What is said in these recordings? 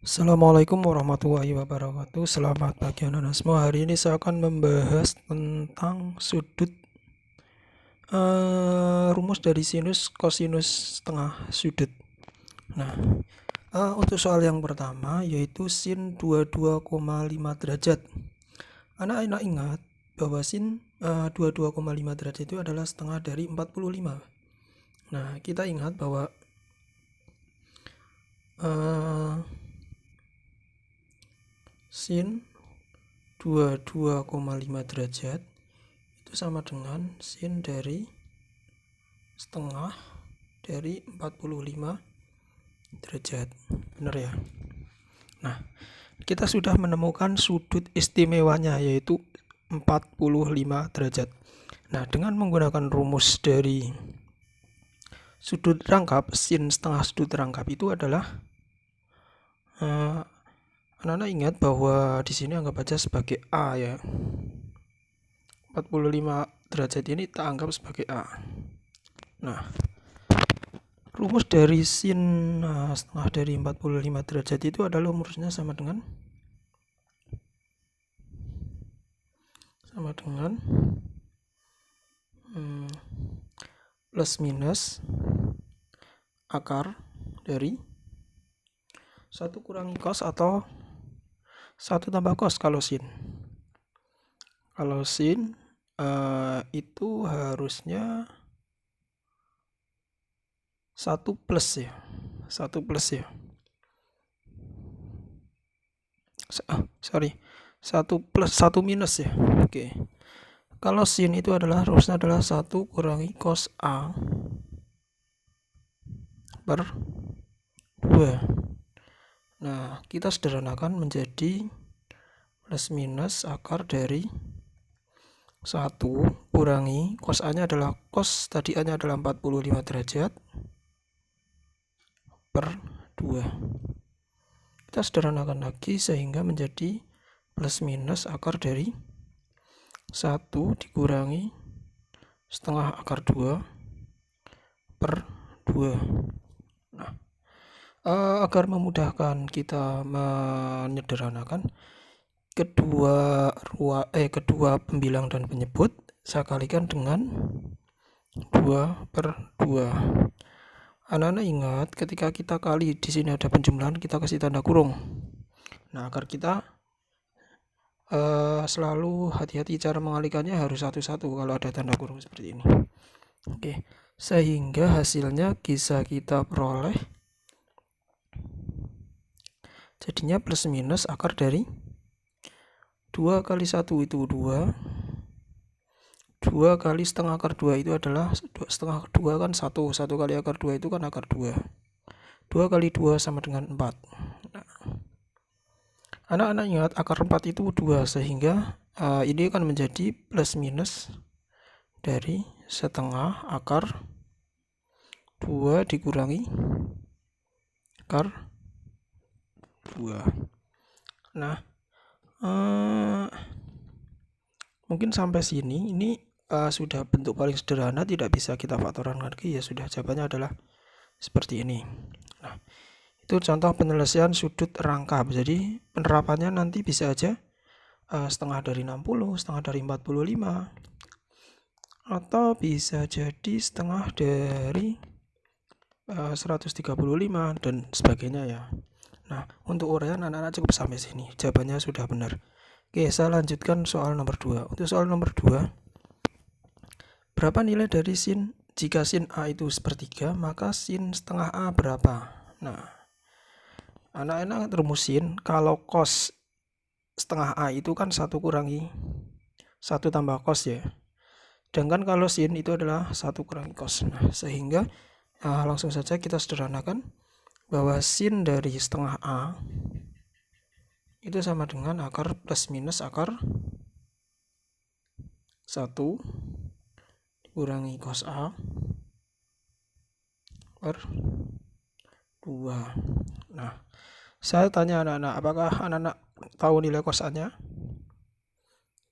Assalamualaikum warahmatullahi wabarakatuh. Selamat pagi anak-anak semua. Hari ini saya akan membahas tentang sudut rumus dari sinus, kosinus, setengah sudut. Nah, untuk soal yang pertama yaitu sin 22,5 derajat. Anak-anak ingat bahwa sin 22,5 derajat itu adalah setengah dari 45. Nah, kita ingat bahwa sin 22,5 derajat itu sama dengan sin dari setengah dari 45 derajat. Benar ya? Nah, kita sudah menemukan sudut istimewanya yaitu 45 derajat. Nah, dengan menggunakan rumus dari sudut rangkap, sin setengah sudut rangkap itu adalah anak-anak ingat bahwa di sini anggap aja sebagai A ya. 45 derajat ini tak anggap sebagai A. Nah, rumus dari sin setengah dari 45 derajat itu adalah rumusnya sama dengan plus minus akar dari 1 kurangi cos atau 1 tambah cos kalau sin. Kalau sin itu harusnya 1 plus ya. 1 plus ya. 1 plus 1 minus ya. Oke. Kalau sin itu adalah rumusnya adalah 1 kurangi cos A per 2. Nah, kita sederhanakan menjadi plus minus akar dari 1 kurangi cos A nya adalah cos tadi A nya adalah 45 derajat per 2. Kita sederhanakan lagi sehingga menjadi plus minus akar dari 1 dikurangi setengah akar 2 per 2. Nah, agar memudahkan kita menyederhanakan kedua pembilang dan penyebut saya kalikan dengan 2 per 2. Anak-anak ingat ketika kita kali di sini ada penjumlahan kita kasih tanda kurung. Nah, agar kita selalu hati-hati cara mengalikannya harus satu-satu kalau ada tanda kurung seperti ini. Oke, sehingga hasilnya bisa kita peroleh jadinya plus minus akar dari 2 kali 1 itu 2. 2 kali setengah akar 2 itu adalah setengah 2 kan 1 kali akar 2 itu kan akar 2. 2 kali 2 sama dengan 4. Nah, anak-anak ingat akar 4 itu 2 sehingga ini akan menjadi plus minus dari setengah akar 2 dikurangi akar 2. Nah, mungkin sampai sini ini sudah bentuk paling sederhana, tidak bisa kita faktoran lagi ya, sudah jawabannya adalah seperti ini. Nah, itu contoh penyelesaian sudut rangkap. Jadi penerapannya nanti bisa aja setengah dari 60, setengah dari 45, atau bisa jadi setengah dari 135 dan sebagainya ya. Nah, untuk uraian anak-anak cukup sampai sini, jawabannya sudah benar. Oke, saya lanjutkan soal nomor 2. Untuk soal nomor 2, berapa nilai dari sin? Jika sin A itu sepertiga, maka sin setengah A berapa? Nah, anak-anak rumusin kalau cos setengah A itu kan 1 kurangi 1 tambah cos ya. Sedangkan kalau sin itu adalah 1 kurangi cos. Nah, sehingga langsung saja kita sederhanakan bahwa sin dari setengah A itu sama dengan akar plus minus akar 1 dikurangi cos A per 2. Nah, saya tanya anak-anak, apakah anak-anak tahu nilai cos A-nya?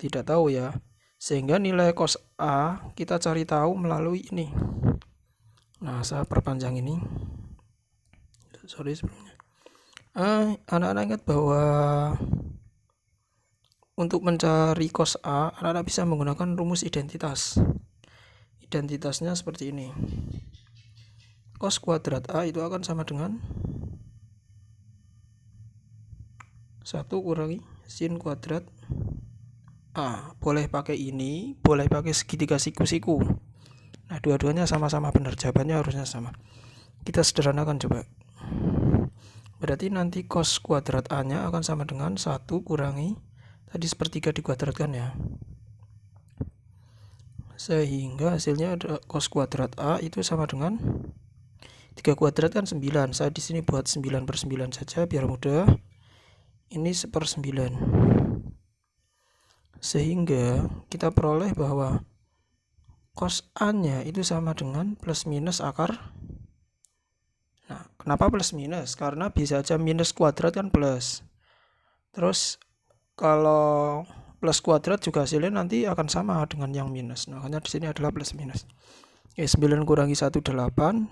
Tidak tahu ya. Sehingga nilai cos A kita cari tahu melalui ini. Nah, saya perpanjang ini. Sorry sebelumnya. Anak-anak ingat bahwa untuk mencari cos A, anak-anak bisa menggunakan rumus identitas. Identitasnya seperti ini. Cos kuadrat A itu akan sama dengan 1 kurangi sin kuadrat A. Boleh pakai ini, boleh pakai segitiga siku-siku. Nah, dua-duanya sama-sama benar. Jawabannya harusnya sama. Kita sederhanakan coba. Berarti nanti cos kuadrat A-nya akan sama dengan 1 kurangi tadi sepertiga dikuadratkan ya. Sehingga hasilnya ada cos kuadrat A itu sama dengan 3 kuadrat kan 9. Saya di sini buat 9/9 saja biar mudah. Ini 1/9. Sehingga kita peroleh bahwa cos A-nya itu sama dengan plus minus akar. Nah, kenapa plus minus? Karena bisa aja minus kuadrat kan plus. Terus kalau plus kuadrat juga hasilnya nanti akan sama dengan yang minus. Nah, makanya di sini adalah plus minus. 9 kurangi 1 8.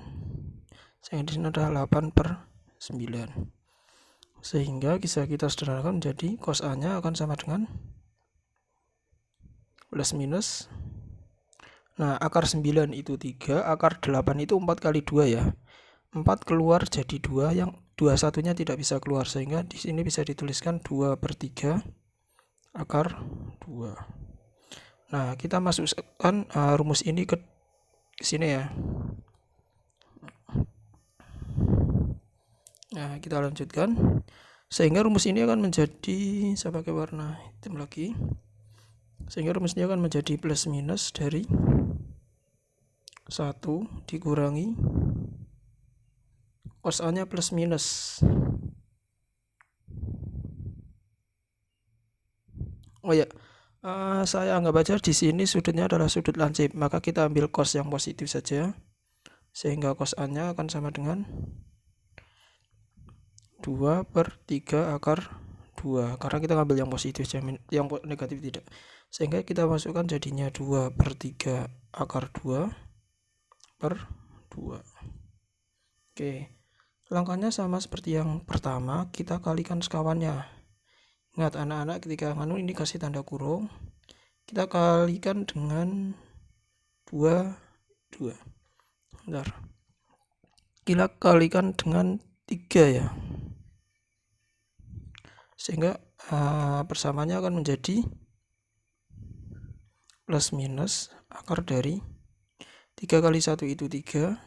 Sehingga di sini adalah 8/9. Sehingga bisa kita sederhanakan menjadi cos A-nya akan sama dengan plus minus. Nah, akar 9 itu 3, akar 8 itu 4 kali 2 ya. 4 keluar jadi 2, yang 21-nya tidak bisa keluar, sehingga di sini bisa dituliskan 2/3 akar 2. Nah, kita masukkan rumus ini ke sini ya. Nah, kita lanjutkan. Sehingga rumus ini akan menjadi, saya pakai warna hitam lagi. Sehingga rumus ini akan menjadi plus minus dari 1 dikurangi cos A-nya plus minus. Oh ya, saya anggap aja di sini sudutnya adalah sudut lancip, maka kita ambil cos yang positif saja. Sehingga cos A-nya akan sama dengan 2/3 akar 2. Karena kita ngambil yang positif, yang negatif tidak. Sehingga kita masukkan jadinya 2/3 akar 2/2. Oke. Langkahnya sama seperti yang pertama, kita kalikan sekawannya. Ingat anak-anak, ketika ini kasih tanda kurung, kita kalikan dengan 2. Bentar. Kita kalikan dengan 3 ya. Sehingga persamanya akan menjadi plus minus akar dari 3 kali 1 itu 3.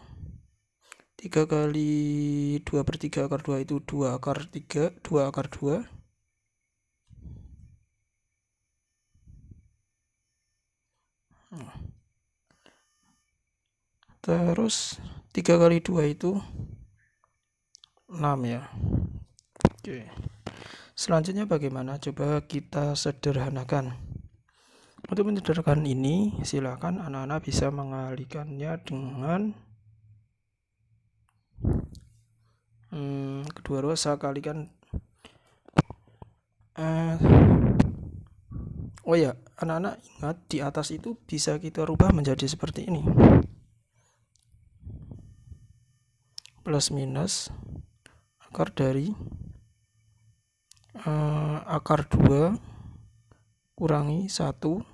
3 kali 2/3 akar 2 itu 2 akar 3, 2 akar 2. Terus 3 kali 2 itu 6 ya. Oke. Selanjutnya bagaimana? Coba kita sederhanakan. Untuk menyederhanakan ini, silakan anak-anak bisa mengalihkannya dengan kedua ruas saya kalikan. Oh ya, anak-anak ingat di atas itu bisa kita rubah menjadi seperti ini. Plus minus akar dari akar 2 kurangi 1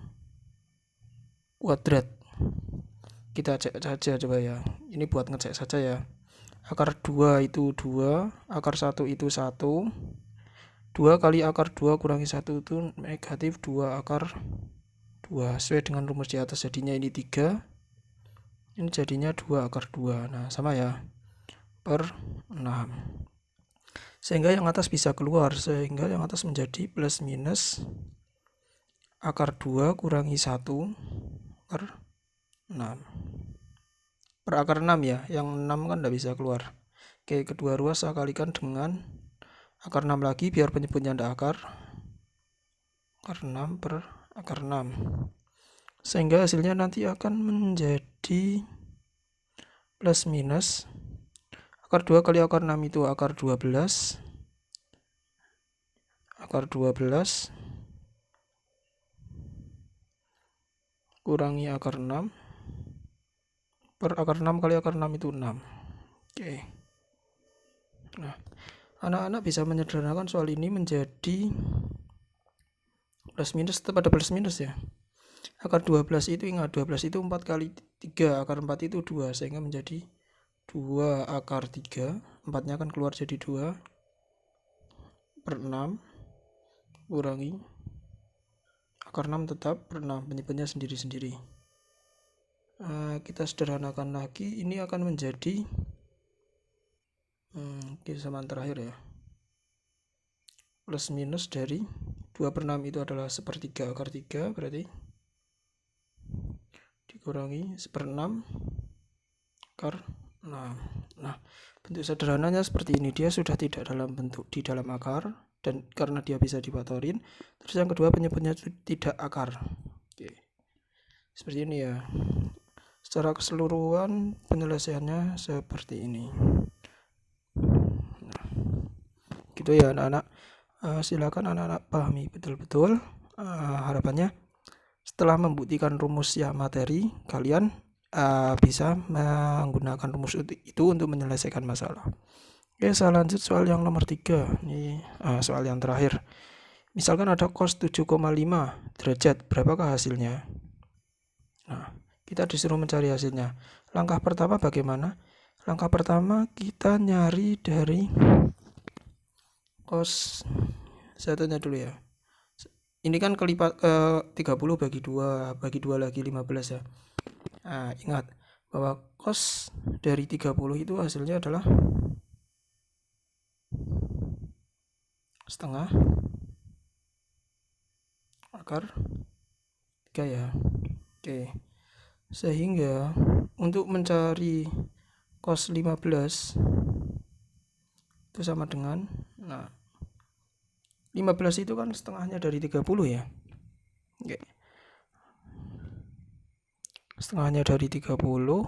kuadrat. Kita cek saja coba ya. Ini buat ngecek saja ya. Akar 2 itu 2, akar 1 itu 1. 2 kali akar 2 kurangi 1 itu negatif 2 akar 2. Sesuai dengan rumus di atas jadinya ini 3. Ini jadinya 2 akar 2. Nah, sama ya. Per 6. Sehingga yang atas bisa keluar. Sehingga yang atas menjadi plus minus akar 2 kurangi 1 per 6. Per akar 6 ya. Yang 6 kan tidak bisa keluar. Oke, kedua ruas saya kalikan dengan akar 6 lagi biar penyebutnya ada akar 6 per akar 6. Sehingga hasilnya nanti akan menjadi plus minus akar 2 kali akar 6 itu akar 12. Akar 12 kurangi akar 6 per akar 6 kali akar 6 itu 6. Oke. Nah, Anak-anak bisa menyederhanakan soal ini menjadi plus minus, tetap ada plus minus ya. Akar 12 itu, ingat 12 itu 4 kali 3, akar 4 itu 2, sehingga menjadi 2 akar 3, 4-nya akan keluar jadi 2 per 6 kurangi akar 6 tetap per 6, penyebutnya sendiri-sendiri. Kita sederhanakan lagi, ini akan menjadi kesamaan terakhir ya, plus minus dari 2 per 6 itu adalah sepertiga akar 3, berarti dikurangi 1/6 akar 6. Nah, bentuk sederhananya seperti ini, dia sudah tidak dalam bentuk di dalam akar, dan karena dia bisa difaktorin. Terus yang kedua, penyebutnya tidak akar. Oke, seperti ini ya. Secara keseluruhan penyelesaiannya seperti ini. Nah, gitu ya anak-anak. Silakan anak-anak pahami betul-betul. Harapannya setelah membuktikan rumus ya materi, kalian bisa menggunakan rumus itu untuk menyelesaikan masalah. Oke, saya lanjut soal yang nomor 3. Ini soal yang terakhir. Misalkan ada cos 7,5 derajat, berapakah hasilnya? Nah, kita disuruh mencari hasilnya. Langkah pertama bagaimana? Langkah pertama kita nyari dari cos satunya dulu ya. Ini kan kelipat 30 bagi 2 lagi 15 ya. Nah, ingat bahwa cos dari 30 itu hasilnya adalah setengah akar 3 ya. Oke. Sehingga untuk mencari cos 15 itu sama dengan, nah 15 itu kan setengahnya dari 30 ya. Oke. Setengahnya dari 30.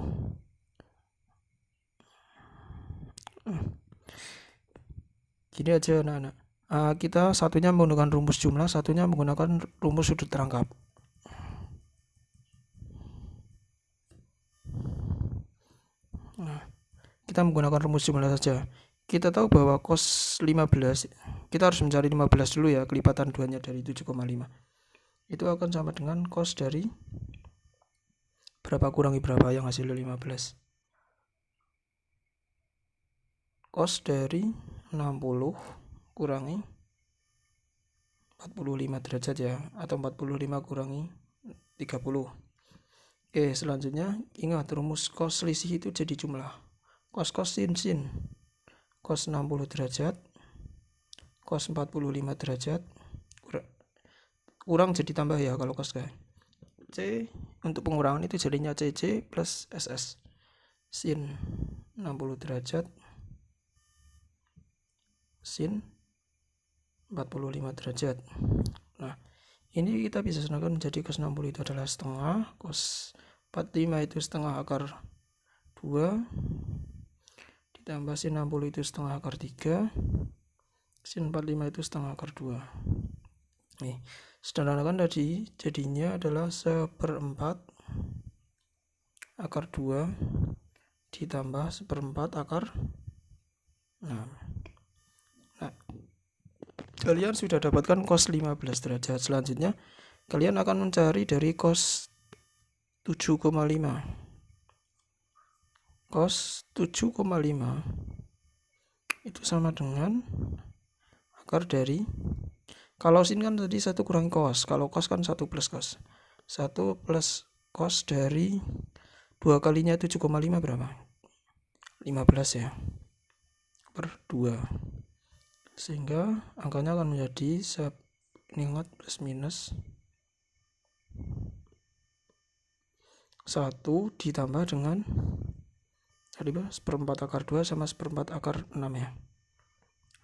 Gini aja anak-anak. Kita satunya menggunakan rumus jumlah, satunya menggunakan rumus sudut terangkap. Nah, kita menggunakan rumus jumlah saja. Kita tahu bahwa cos 15, kita harus mencari 15 dulu ya, kelipatan 2-nya dari 7,5. Itu akan sama dengan cos dari berapa kurangi berapa yang hasilnya 15. Cos dari 60 kurangi 45 derajat ya, atau 45 kurangi 30. Oke, selanjutnya ingat rumus cos selisih itu jadi jumlah. Cos sin cos 60 derajat cos 45 derajat kurang jadi tambah ya kalau cos kayak C, untuk pengurangan itu jadinya CC plus SS. Sin 60 derajat sin 45 derajat. Nah, ini kita bisa samakan menjadi cos 60 itu adalah setengah, cos 45 itu setengah akar 2, ditambah sin 60 itu setengah akar 3, sin 45 itu setengah akar 2. Nih, sederhanakan tadi jadinya adalah 1/4 akar 2 ditambah 1/4 akar 6. Nah, kalian sudah dapatkan cos 15 derajat. Selanjutnya kalian akan mencari dari cos 7,5. Cos 7,5 itu sama dengan akar dari, kalau sin kan tadi 1 kurangi cos, kalau cos kan 1 plus cos. 1 plus cos dari 2 kalinya 7,5 berapa? 15 ya, per 2. Sehingga angkanya akan menjadi, ingat plus minus 1 ditambah dengan tadi 1/4 akar 2 sama 1/4 akar 6 ya.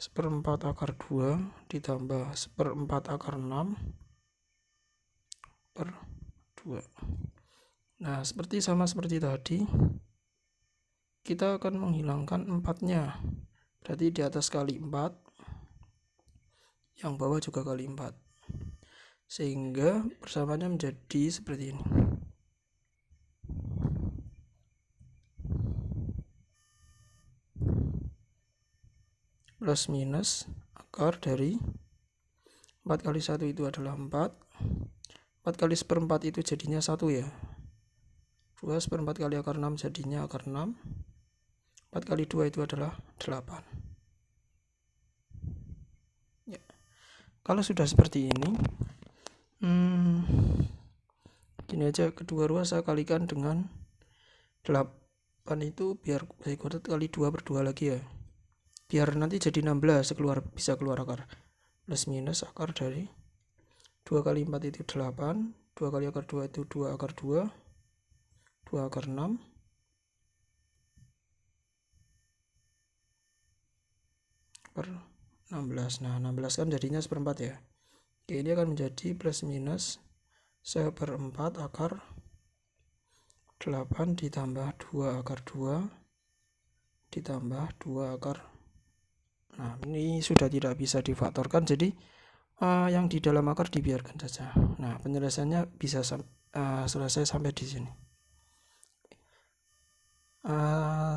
1/4 akar 2 ditambah 1/4 akar 6 per 2. Nah, sama seperti tadi, kita akan menghilangkan 4-nya. Berarti di atas kali 4, yang bawah juga kali 4. Sehingga persamaannya menjadi seperti ini. plus minus akar dari 4 kali 1 itu adalah 4. 4 kali seperempat itu jadinya 1 ya. 2 seperempat kali akar 6 jadinya akar 6. 4 kali 2 itu adalah 8. Ya. Kalau sudah seperti ini, gini aja, kedua ruas saya kalikan dengan 8 itu biar saya kuadrat kali 2/2 lagi ya. Biar nanti jadi 16 bisa keluar akar. Plus minus akar dari 2 kali 4 itu 8. 2 kali akar 2 itu 2 akar 2. 2 akar 6. Per 16. Nah, 16 kan jadinya seperempat ya. Oke, ini akan menjadi plus minus 1/4 akar 8 ditambah 2 akar 2 ditambah 2 akar. Nah, ini sudah tidak bisa difaktorkan, jadi yang di dalam akar dibiarkan saja. Nah, penyelesaiannya bisa selesai sampai di sini.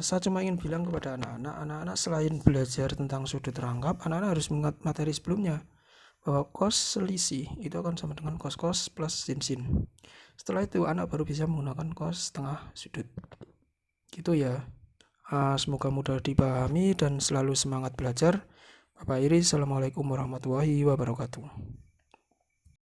Saya cuma ingin bilang kepada anak-anak selain belajar tentang sudut rangkap, anak-anak harus mengingat materi sebelumnya bahwa cos selisih itu akan sama dengan cos plus sin. Setelah itu anak baru bisa menggunakan cos setengah sudut. Gitu ya. Semoga mudah dipahami dan selalu semangat belajar. Bapak Iris, Assalamualaikum warahmatullahi wabarakatuh.